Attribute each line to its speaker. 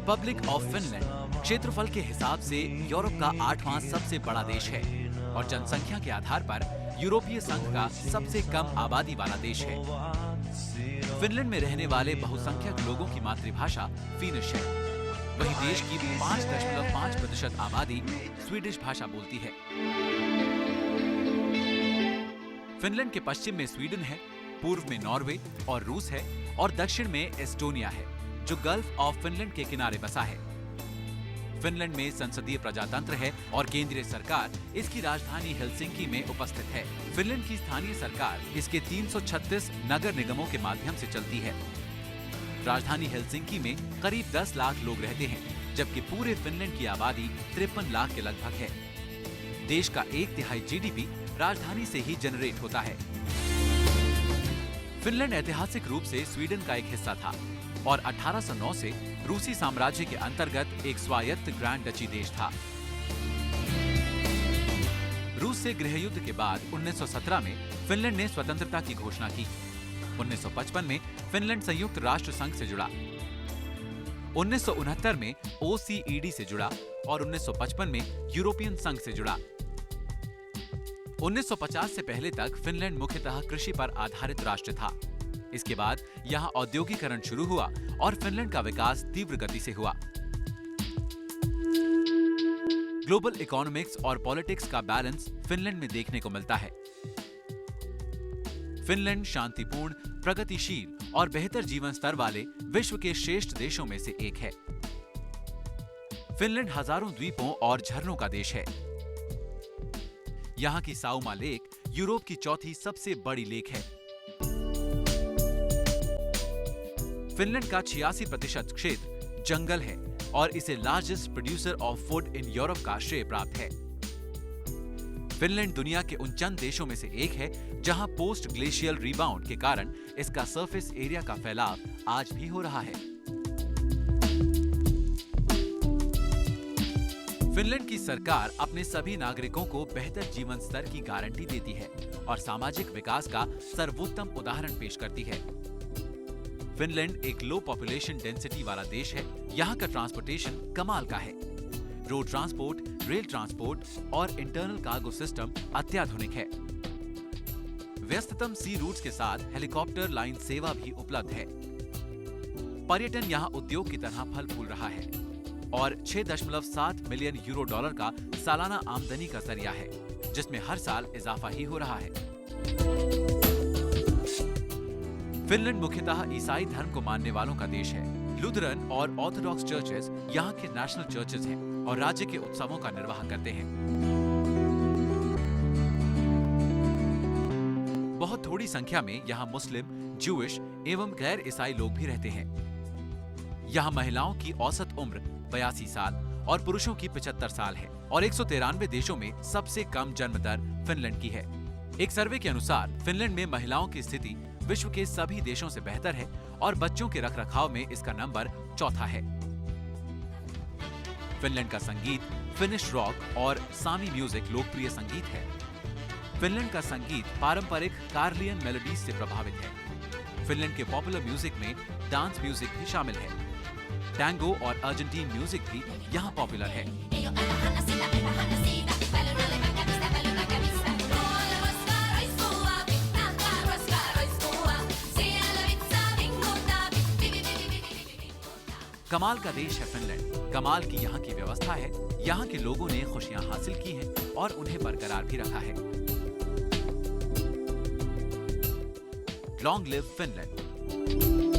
Speaker 1: Republic of Finland क्षेत्रफल के हिसाब से यूरोप का 8वां सबसे बड़ा देश है और जनसंख्या के आधार पर यूरोपीय संघ का सबसे कम आबादी वाला देश है। फिनलैंड में रहने वाले बहुसंख्यक लोगों की मातृभाषा फिनिश है। वहीं देश की 5.5% आबादी स्वीडिश भाषा बोलती है। फिनलैंड के पश्चिम में स्वीडन है, पूर्व में नॉर्वे और रूस है और दक्षिण में एस्टोनिया है जो गल्फ ऑफ फिनलैंड के किनारे बसा है। फिनलैंड में संसदीय प्रजातंत्र है और केंद्रीय सरकार इसकी राजधानी हेलसिंकी में उपस्थित है। फिनलैंड की स्थानीय सरकार इसके 336 नगर निगमों के माध्यम से चलती है। राजधानी हेलसिंकी में करीब 10 लाख लोग रहते हैं, जबकि पूरे फिनलैंड की आबादी 53 लाख के लगभग है। देश का 1/3 जीडीपी राजधानी से ही जनरेट होता है। फिनलैंड ऐतिहासिक रूप से स्वीडन का एक हिस्सा था और 1809 से रूसी साम्राज्य के अंतर्गत एक स्वायत्त ग्रैंड डची देश था। रूस से गृह युद्ध के बाद 1917 में फिनलैंड ने स्वतंत्रता की घोषणा की। 1955 में फिनलैंड संयुक्त राष्ट्र संघ से जुड़ा। 1969 में ओसीईडी से जुड़ा और 1955 में यूरोपियन संघ से जुड़ा। 1950 से पहले तक फिनलैंड मुख्यतः कृषि पर आधारित राष्ट्र था। इसके बाद यहाँ औद्योगिकरण शुरू हुआ और फिनलैंड का विकास तीव्र गति से हुआ। ग्लोबल इकोनॉमिक्स और पॉलिटिक्स का बैलेंस फिनलैंड में देखने को मिलता है। फिनलैंड शांतिपूर्ण, प्रगतिशील और बेहतर जीवन स्तर वाले विश्व के श्रेष्ठ देशों में से एक है। फिनलैंड हजारों द्वीपों और झरनों का देश है। यहाँ की साउमा लेक यूरोप की चौथी सबसे बड़ी लेक है। फिनलैंड का 86% क्षेत्र जंगल है और इसे largest producer of food in Europe का श्रेय प्राप्त है। फिनलैंड दुनिया के उन चंद देशों में से एक है जहां पोस्ट ग्लेशियल रिबाउंड के कारण इसका सरफेस एरिया का फैलाव आज भी हो रहा है। फिनलैंड की सरकार अपने सभी नागरिकों को बेहतर जीवन स्तर की गारंटी देती है और सामाजिक विकास का सर्वोत्तम उदाहरण पेश करती है। फिनलैंड एक लो पॉपुलेशन डेंसिटी वाला देश है। यहाँ का ट्रांसपोर्टेशन कमाल का है। रोड ट्रांसपोर्ट, रेल ट्रांसपोर्ट और इंटरनल कार्गो सिस्टम अत्याधुनिक है। व्यस्ततम सी रूट्स के साथ हेलीकॉप्टर लाइन सेवा भी उपलब्ध है। पर्यटन यहाँ उद्योग की तरह फल फूल रहा है और 6.7 मिलियन यूरो डॉलर का सालाना आमदनी का जरिया है, जिसमें हर साल इजाफा ही हो रहा है। फिनलैंड मुख्यतः ईसाई धर्म को मानने वालों का देश है। लुथरन और ऑर्थोडॉक्स चर्चेस यहाँ के नेशनल चर्चेस हैं और राज्य के उत्सवों का निर्वाह करते हैं। बहुत थोड़ी संख्या में यहाँ मुस्लिम, ज्यूइश एवं गैर ईसाई लोग भी रहते हैं। यहाँ महिलाओं की औसत उम्र 82 साल और पुरुषों की 75 साल है और 193 देशों में सबसे कम जन्म दर फिनलैंड की है। एक सर्वे के अनुसार फिनलैंड में महिलाओं की स्थिति विश्व के सभी देशों से बेहतर है और बच्चों के रखरखाव में इसका नंबर 4था है। फिनलैंड का संगीत फिनिश रॉक और सामी म्यूजिक लोकप्रिय संगीत है। फिनलैंड का संगीत पारंपरिक कार्लियन मेलोडीज से प्रभावित है। फिनलैंड के पॉपुलर म्यूजिक में डांस म्यूजिक भी शामिल है। टैंगो और अर्जेंटीन म्यूजिक भी यहाँ पॉपुलर है। कमाल का देश है फिनलैंड। कमाल की यहाँ की व्यवस्था है। यहाँ के लोगों ने खुशियां हासिल की हैं और उन्हें बरकरार भी रखा है। Long live Finland.